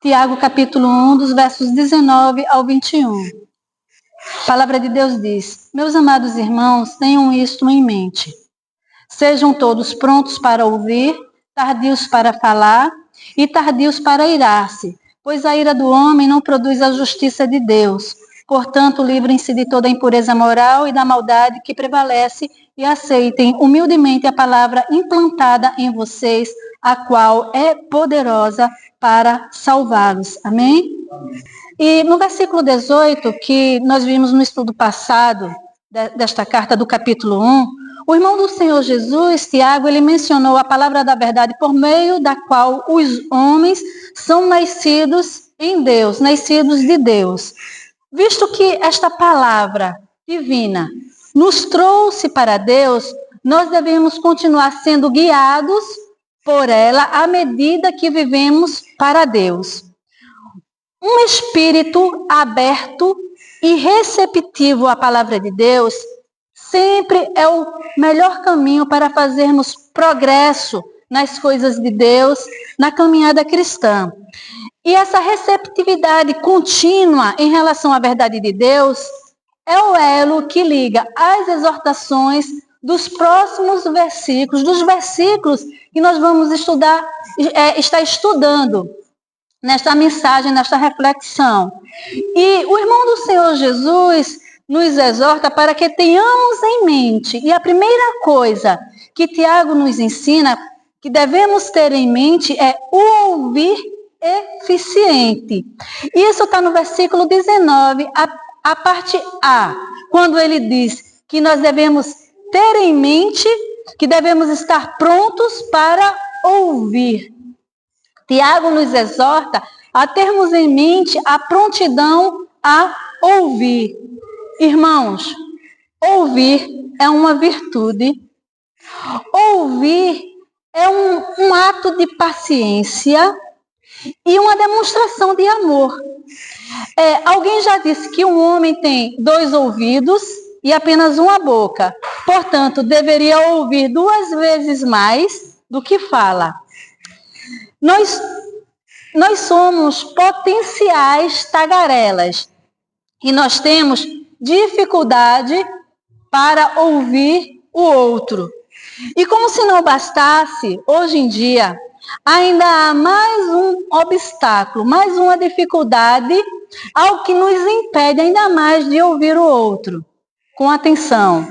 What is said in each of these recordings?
Tiago, capítulo 1, dos versos 19 ao 21. A palavra de Deus diz: Meus amados irmãos, tenham isto em mente. Sejam todos prontos para ouvir, tardios para falar e tardios para irar-se, pois a ira do homem não produz a justiça de Deus. Portanto, livrem-se de toda a impureza moral e da maldade que prevalece e aceitem humildemente a palavra implantada em vocês, a qual é poderosa para salvá-los. Amém? E no versículo 18, que nós vimos no estudo passado desta carta do capítulo 1, o irmão do Senhor Jesus, Tiago, ele mencionou a palavra da verdade por meio da qual os homens são nascidos em Deus, nascidos de Deus. Visto que esta palavra divina nos trouxe para Deus, nós devemos continuar sendo guiados por ela à medida que vivemos para Deus. Um espírito aberto e receptivo à palavra de Deus sempre é o melhor caminho para fazermos progresso nas coisas de Deus, na caminhada cristã. E essa receptividade contínua em relação à verdade de Deus é o elo que liga as exortações dos próximos versículos, dos versículos que nós vamos estar estudando nesta mensagem, nesta reflexão. E o irmão do Senhor Jesus nos exorta para que tenhamos em mente, e a primeira coisa que Tiago nos ensina, que devemos ter em mente, é o ouvir eficiente. Isso está no versículo 19, a parte A, quando ele diz que nós devemos ter em mente, que devemos estar prontos para ouvir. Tiago nos exorta a termos em mente a prontidão a ouvir. Irmãos, ouvir é uma virtude. Ouvir é um ato de paciência e uma demonstração de amor. Alguém já disse que um homem tem 2 ouvidos e apenas uma boca. Portanto, deveria ouvir 2 vezes mais do que fala. Nós somos potenciais tagarelas e nós temos dificuldade para ouvir o outro. E como se não bastasse, hoje em dia, ainda há mais um obstáculo, mais uma dificuldade, algo que nos impede ainda mais de ouvir o outro com atenção,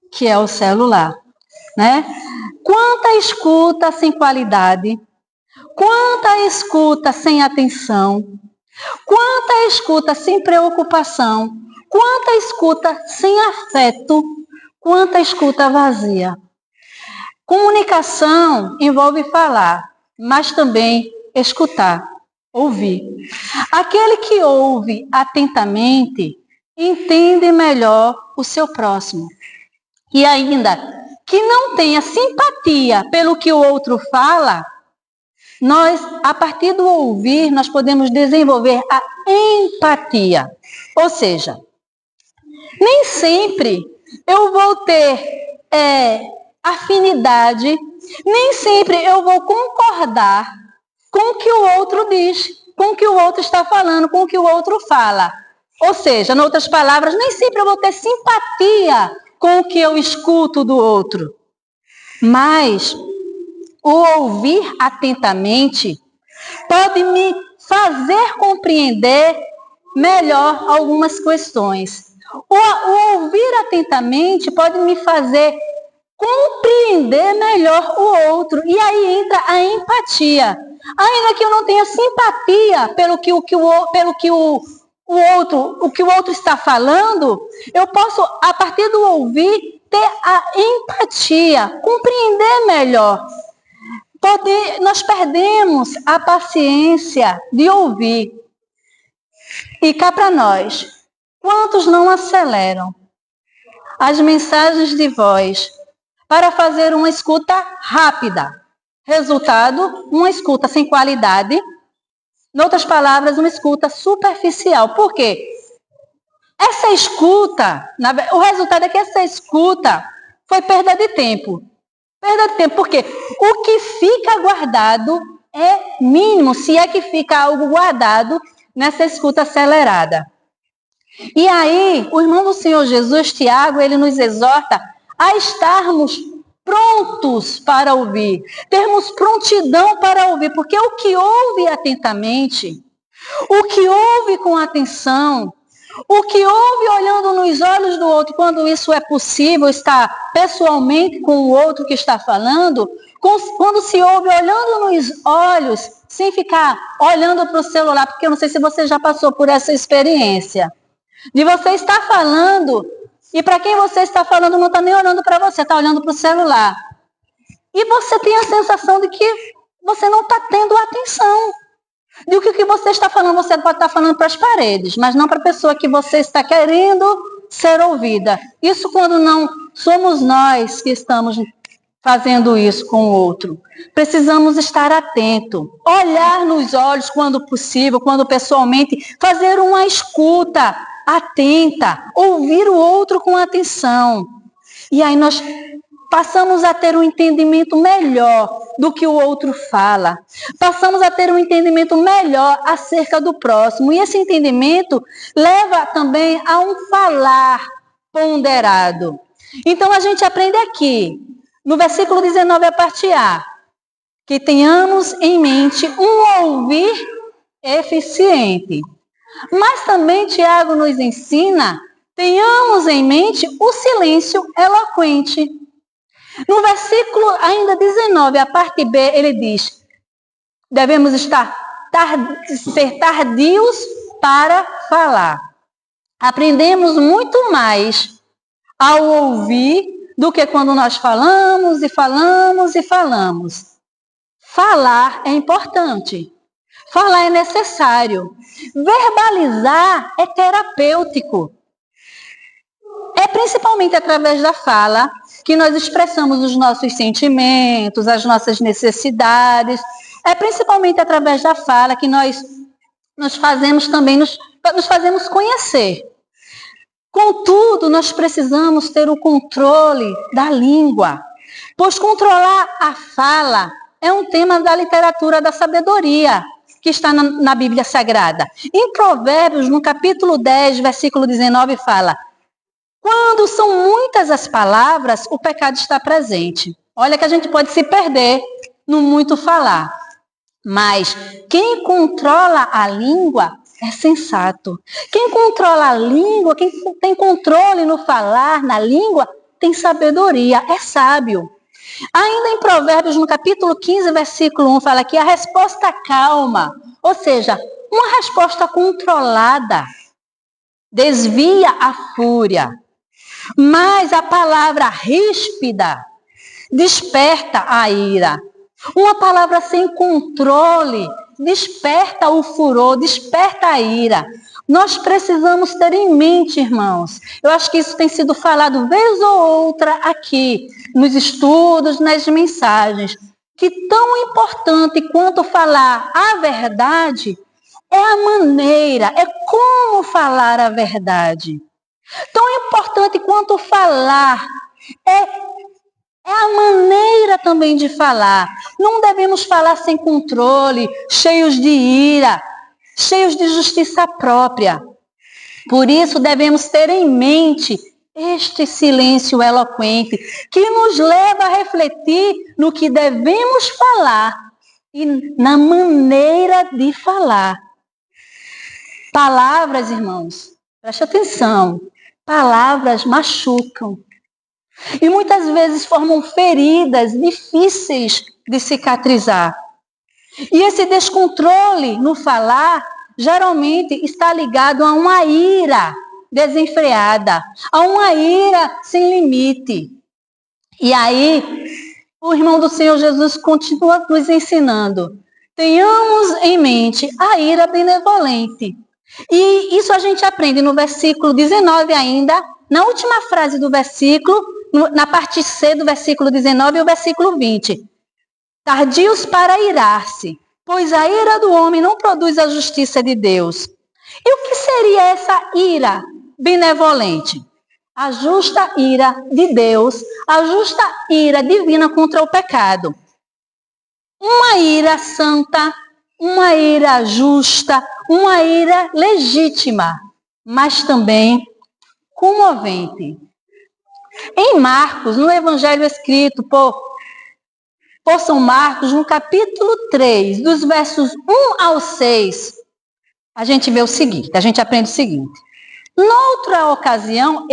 que é o celular, né? Quanta escuta sem qualidade, quanta escuta sem atenção, quanta escuta sem preocupação, quanta escuta sem afeto, quanta escuta vazia. Comunicação envolve falar, mas também escutar, ouvir. Aquele que ouve atentamente entende melhor o seu próximo. E ainda que não tenha simpatia pelo que o outro fala, nós, a partir do ouvir, nós podemos desenvolver a empatia. Ou seja, nem sempre eu vou ter afinidade, nem sempre eu vou concordar com o que o outro diz, com o que o outro está falando, com o que o outro fala. Ou seja, em outras palavras, nem sempre eu vou ter simpatia com o que eu escuto do outro. Mas o ouvir atentamente pode me fazer compreender melhor algumas questões. O ouvir atentamente pode me fazer compreender melhor o outro. E aí entra a empatia. Ainda que eu não tenha simpatia pelo que o outro está falando, eu posso, a partir do ouvir, ter a empatia, compreender melhor. Nós perdemos a paciência de ouvir. E cá para nós, quantos não aceleram as mensagens de voz para fazer uma escuta rápida? Resultado, uma escuta sem qualidade. Em outras palavras, uma escuta superficial. Por quê? Essa escuta, o resultado é que essa escuta foi perda de tempo. Perda de tempo, porque o que fica guardado é mínimo, se é que fica algo guardado nessa escuta acelerada. E aí, o irmão do Senhor Jesus, Tiago, ele nos exorta a estarmos prontos para ouvir, termos prontidão para ouvir, porque o que ouve atentamente, o que ouve com atenção, o que ouve olhando nos olhos do outro, quando isso é possível, estar pessoalmente com o outro que está falando, quando se ouve olhando nos olhos, sem ficar olhando para o celular, porque eu não sei se você já passou por essa experiência, de você estar falando, e para quem você está falando não está nem olhando para você, está olhando para o celular. E você tem a sensação de que você não está tendo atenção. De o que você está falando, você pode estar falando para as paredes, mas não para a pessoa que você está querendo ser ouvida. Isso quando não somos nós que estamos fazendo isso com o outro. Precisamos estar atento, olhar nos olhos quando possível, quando pessoalmente, fazer uma escuta atenta, ouvir o outro com atenção. E aí nós passamos a ter um entendimento melhor do que o outro fala. Passamos a ter um entendimento melhor acerca do próximo. E esse entendimento leva também a um falar ponderado. Então a gente aprende aqui, no versículo 19, a parte A, que tenhamos em mente um ouvir eficiente. Mas também Tiago nos ensina, tenhamos em mente o silêncio eloquente. No versículo ainda 19, a parte B, ele diz, devemos ser tardios para falar. Aprendemos muito mais ao ouvir do que quando nós falamos e falamos e falamos. Falar é importante. Falar é necessário. Verbalizar é terapêutico. É principalmente através da fala que nós expressamos os nossos sentimentos, as nossas necessidades. É principalmente através da fala que nós nos fazemos também, nos fazemos conhecer. Contudo, nós precisamos ter o controle da língua, pois controlar a fala é um tema da literatura da sabedoria, que está na Bíblia Sagrada. Em Provérbios, no capítulo 10, versículo 19, fala: quando são muitas as palavras, o pecado está presente. Olha que a gente pode se perder no muito falar. Mas quem controla a língua é sensato. Quem controla a língua, quem tem controle no falar, na língua, tem sabedoria, é sábio. Ainda em Provérbios, no capítulo 15, versículo 1, fala que a resposta calma, ou seja, uma resposta controlada, desvia a fúria. Mas a palavra ríspida desperta a ira. Uma palavra sem controle desperta o furor, desperta a ira. Nós precisamos ter em mente, irmãos. Eu acho que isso tem sido falado vez ou outra aqui, nos estudos, nas mensagens, que tão importante quanto falar a verdade é a maneira, é como falar a verdade. Tão importante quanto falar é a maneira também de falar. Não devemos falar sem controle, cheios de ira, cheios de justiça própria. Por isso devemos ter em mente este silêncio eloquente, que nos leva a refletir no que devemos falar e na maneira de falar. Palavras, irmãos, preste atenção, palavras machucam. E muitas vezes formam feridas difíceis de cicatrizar. E esse descontrole no falar, geralmente está ligado a uma ira desenfreada, a uma ira sem limite. E aí, o irmão do Senhor Jesus continua nos ensinando. Tenhamos em mente a ira benevolente. E isso a gente aprende no versículo 19 ainda, na última frase do versículo, na parte C do versículo 19 e o versículo 20. Tardios para irar-se, pois a ira do homem não produz a justiça de Deus. E o que seria essa ira benevolente? A justa ira de Deus, a justa ira divina contra o pecado. uma ira santa, uma ira justa, uma ira legítima, mas também comovente. Em Marcos, no evangelho escrito por São Marcos, no capítulo 3, dos versos 1 ao 6, a gente vê o seguinte, a gente aprende o seguinte. Noutra ocasião,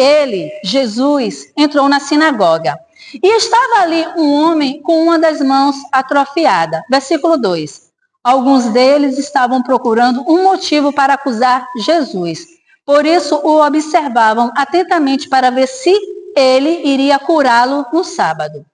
Jesus, entrou na sinagoga. E estava ali um homem com uma das mãos atrofiada. Versículo 2. Alguns deles estavam procurando um motivo para acusar Jesus. Por isso o observavam atentamente para ver se ele iria curá-lo no sábado.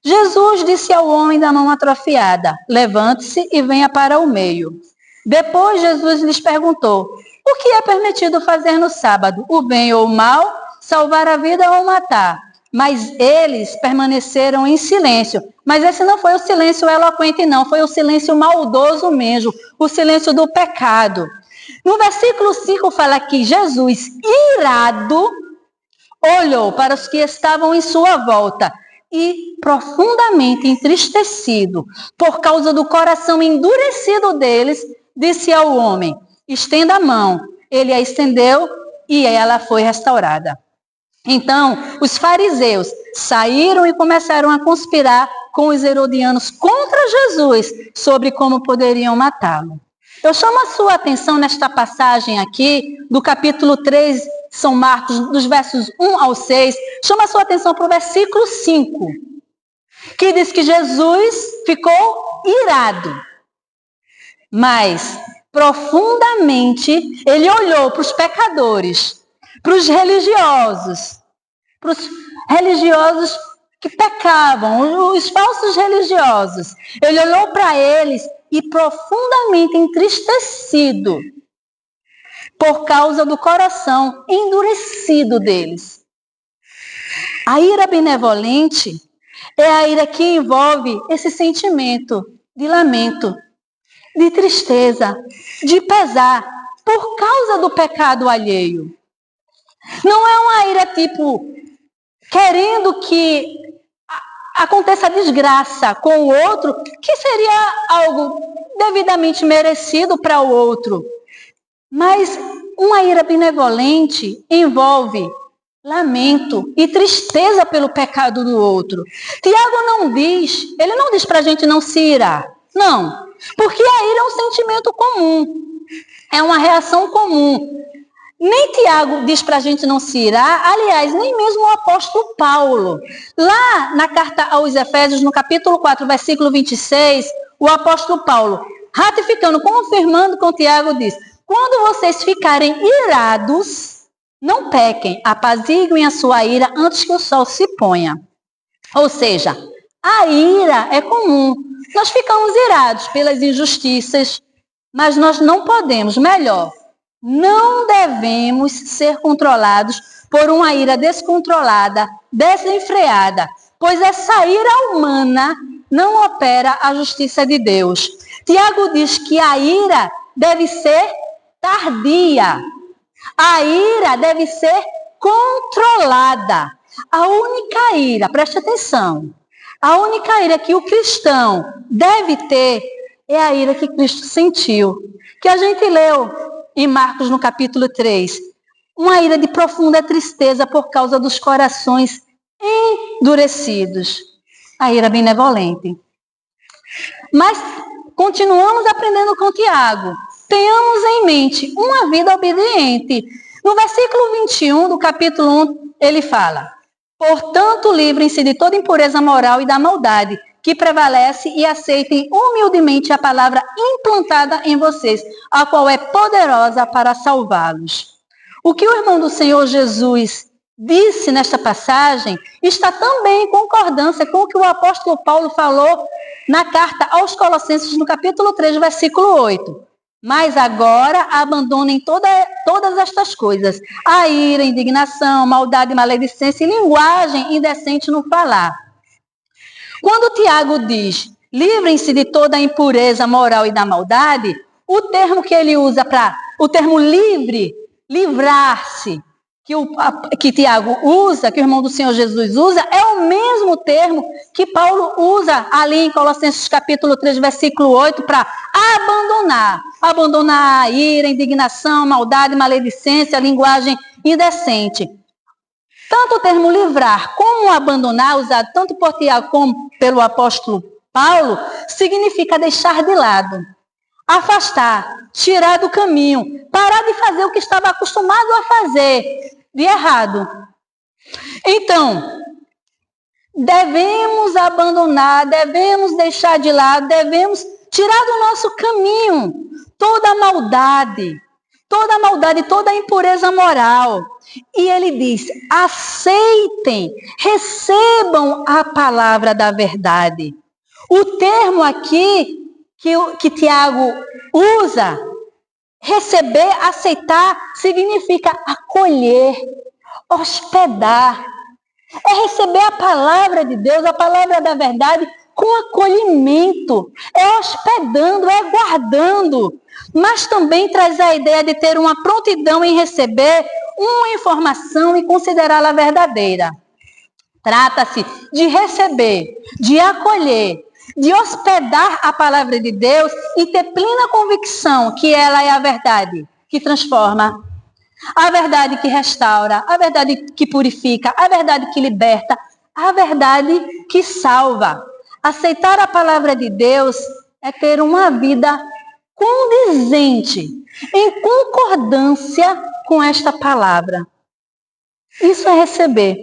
Jesus disse ao homem da mão atrofiada: levante-se e venha para o meio. Depois Jesus lhes perguntou: o que é permitido fazer no sábado? O bem ou o mal? Salvar a vida ou matar? Mas eles permaneceram em silêncio. Mas esse não foi o silêncio eloquente, não. Foi o silêncio maldoso mesmo. O silêncio do pecado. No versículo 5 fala que Jesus, irado, olhou para os que estavam em sua volta e, profundamente entristecido, por causa do coração endurecido deles, disse ao homem: estenda a mão. Ele a estendeu e ela foi restaurada. Então, os fariseus saíram e começaram a conspirar com os herodianos contra Jesus sobre como poderiam matá-lo. Eu chamo a sua atenção nesta passagem aqui, do capítulo 3, São Marcos, dos versos 1 ao 6, chamo a sua atenção para o versículo 5, que diz que Jesus ficou irado, mas profundamente ele olhou para os pecadores, para os religiosos que pecavam, os falsos religiosos. Ele olhou para eles e profundamente entristecido por causa do coração endurecido deles. A ira benevolente é a ira que envolve esse sentimento de lamento, de tristeza, de pesar por causa do pecado alheio. Não é uma ira tipo querendo que aconteça desgraça com o outro, que seria algo devidamente merecido para o outro. Mas uma ira benevolente envolve lamento e tristeza pelo pecado do outro. Tiago ele não diz para a gente não se irar. Não, porque a ira é um sentimento comum, é uma reação comum. Nem Tiago diz para a gente não se irar, aliás, nem mesmo o apóstolo Paulo. Lá na carta aos Efésios, no capítulo 4, versículo 26, o apóstolo Paulo, ratificando, confirmando com Tiago, diz: quando vocês ficarem irados, não pequem, apaziguem a sua ira antes que o sol se ponha. Ou seja, a ira é comum. Nós ficamos irados pelas injustiças, mas nós não podemos, não devemos ser controlados por uma ira descontrolada, desenfreada, pois essa ira humana não opera a justiça de Deus. Tiago diz que a ira deve ser tardia. A ira deve ser controlada. A única ira, preste atenção, a única ira que o cristão deve ter é a ira que Cristo sentiu, que a gente leu em Marcos no capítulo 3. Uma ira de profunda tristeza por causa dos corações endurecidos. A ira benevolente. Mas continuamos aprendendo com Tiago. Tenhamos em mente uma vida obediente. No versículo 21 do capítulo 1, ele fala: portanto, livrem-se de toda impureza moral e da maldade que prevalece e aceitem humildemente a palavra implantada em vocês, a qual é poderosa para salvá-los. O que o irmão do Senhor Jesus disse nesta passagem está também em concordância com o que o apóstolo Paulo falou na carta aos Colossenses, no capítulo 3, versículo 8. Mas agora abandonem todas estas coisas: a ira, a indignação, maldade, maledicência e linguagem indecente no falar. Quando Tiago diz, livrem-se de toda a impureza moral e da maldade, o termo que ele usa o termo livre, livrar-se, que Tiago usa, que o irmão do Senhor Jesus usa, é o mesmo termo que Paulo usa ali em Colossenses capítulo 3, versículo 8, para abandonar. Abandonar a ira, indignação, maldade, maledicência, linguagem indecente. Tanto o termo livrar como abandonar, usado tanto por Tiago como pelo apóstolo Paulo, significa deixar de lado, afastar, tirar do caminho, parar de fazer o que estava acostumado a fazer, de errado. Então, devemos abandonar, devemos deixar de lado, devemos tirar do nosso caminho toda a maldade, toda a impureza moral. E ele diz, aceitem, recebam a palavra da verdade. O termo aqui que Tiago usa, receber, aceitar, significa acolher, hospedar. É receber a palavra de Deus, a palavra da verdade, com acolhimento. É hospedando, é guardando. Mas também traz a ideia de ter uma prontidão em receber uma informação e considerá-la verdadeira. Trata-se de receber, de acolher, de hospedar a palavra de Deus e ter plena convicção que ela é a verdade que transforma, a verdade que restaura, a verdade que purifica, a verdade que liberta, a verdade que salva. Aceitar a palavra de Deus é ter uma vida condizente, em concordância com esta palavra. Isso é receber.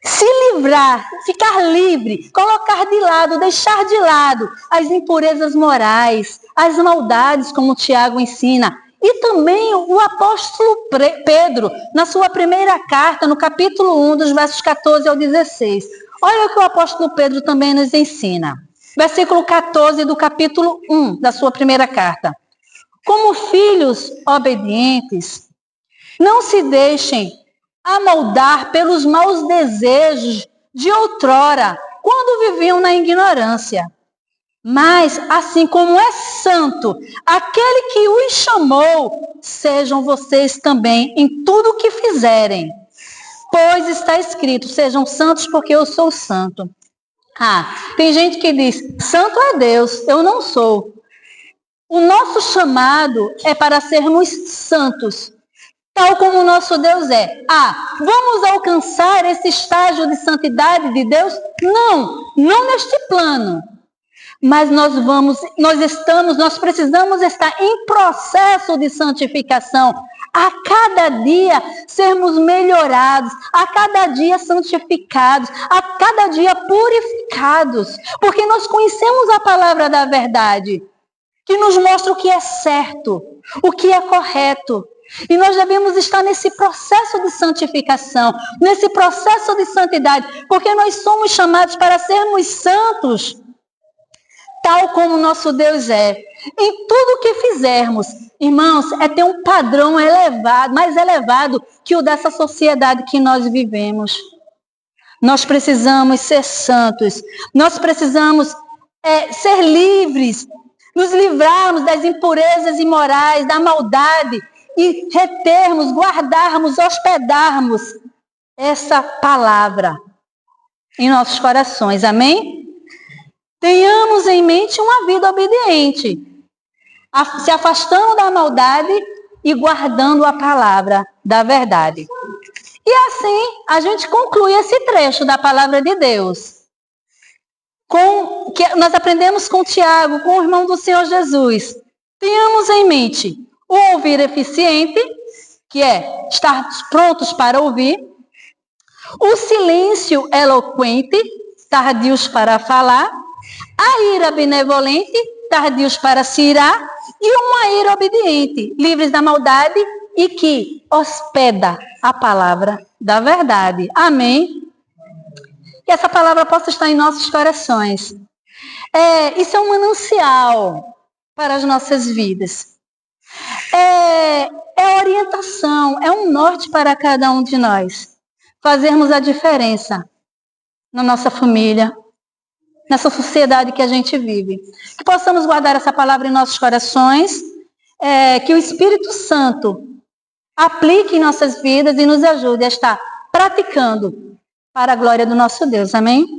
Se livrar, ficar livre, colocar de lado, deixar de lado as impurezas morais, as maldades, como Tiago ensina. E também o apóstolo Pedro, na sua primeira carta, no capítulo 1, dos versos 14 ao 16. Olha o que o apóstolo Pedro também nos ensina. Versículo 14 do capítulo 1 da sua primeira carta. Como filhos obedientes, não se deixem amoldar pelos maus desejos de outrora, quando viviam na ignorância. Mas, assim como é santo aquele que os chamou, sejam vocês também em tudo o que fizerem. Pois está escrito, sejam santos porque eu sou santo. Tem gente que diz, santo é Deus, eu não sou. O nosso chamado é para sermos santos, tal como o nosso Deus é. Vamos alcançar esse estágio de santidade de Deus? Não neste plano. Mas nós precisamos estar em processo de santificação. A cada dia sermos melhorados, a cada dia santificados, a cada dia purificados. Porque nós conhecemos a palavra da verdade, que nos mostra o que é certo, o que é correto. E nós devemos estar nesse processo de santificação, nesse processo de santidade, porque nós somos chamados para sermos santos, tal como o nosso Deus é. Em tudo que fizermos, irmãos, é ter um padrão elevado, mais elevado que o dessa sociedade que nós vivemos. Nós precisamos ser santos, nós precisamos ser livres, nos livrarmos das impurezas imorais, da maldade, e retermos, guardarmos, hospedarmos essa palavra em nossos corações. Amém? Tenhamos em mente uma vida obediente, se afastando da maldade e guardando a palavra da verdade. E assim, a gente conclui esse trecho da palavra de Deus. Que nós aprendemos com Tiago, com o irmão do Senhor Jesus. Tenhamos em mente o ouvir eficiente, que é estar prontos para ouvir, o silêncio eloquente, tardios para falar, a ira benevolente, tardios para se irar, e uma ira obediente, livres da maldade e que hospeda a palavra da verdade. Amém? Que essa palavra possa estar em nossos corações. Isso é um manancial para as nossas vidas. É orientação, é um norte para cada um de nós. Fazermos a diferença na nossa família, nessa sociedade que a gente vive. Que possamos guardar essa palavra em nossos corações, que o Espírito Santo aplique em nossas vidas e nos ajude a estar praticando para a glória do nosso Deus. Amém?